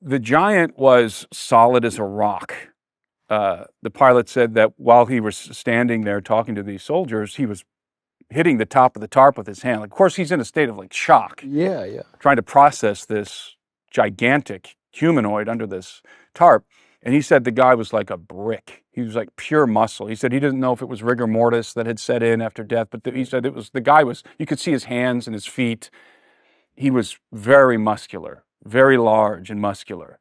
The giant was solid as a rock. The pilot said that while he was standing there talking to these soldiers, he was hitting the top of the tarp with his hand. Of course, he's in a state of like shock, Yeah, yeah. trying to process this gigantic humanoid under this tarp. And he said the guy was like a brick. He was like pure muscle. He said he didn't know if it was rigor mortis that had set in after death, but he said it was, the guy was, you could see his hands and his feet. He was very muscular, very large and muscular.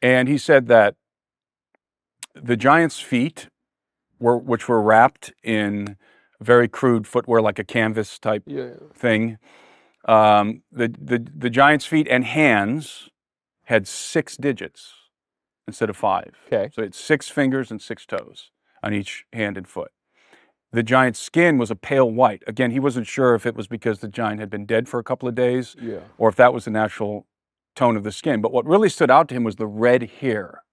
And he said that the giant's feet which were wrapped in very crude footwear, like a canvas type thing. The giant's feet and hands had 6 digits instead of 5. Okay. So it's 6 fingers and 6 toes on each hand and foot. The giant's skin was a pale white. Again, he wasn't sure if it was because the giant had been dead for a couple of days or if that was the natural tone of the skin. But what really stood out to him was the red hair.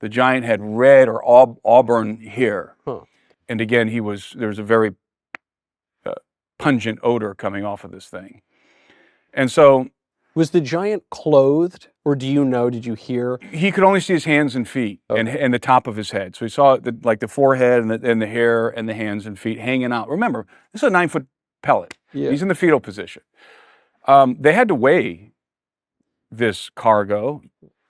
The giant had red or auburn hair. Huh. And again, there was a very pungent odor coming off of this thing. And so... Was the giant clothed, or did you hear? He could only see his hands and feet and the top of his head. So he saw the forehead and the hair and the hands and feet hanging out. Remember, this is a 9-foot pellet. Yeah. He's in the fetal position. They had to weigh this cargo,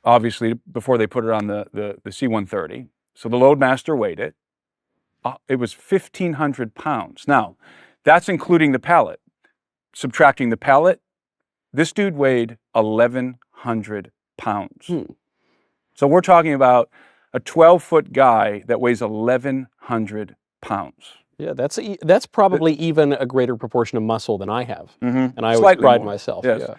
obviously, before they put it on the C-130. So the loadmaster weighed it. It was 1,500 pounds. Now, that's including the pallet. Subtracting the pallet, this dude weighed 1,100 pounds. So we're talking about a 12-foot guy that weighs 1,100 pounds. Yeah, that's probably even a greater proportion of muscle than I have. And I always Slightly pride more. myself. Yes. Yeah.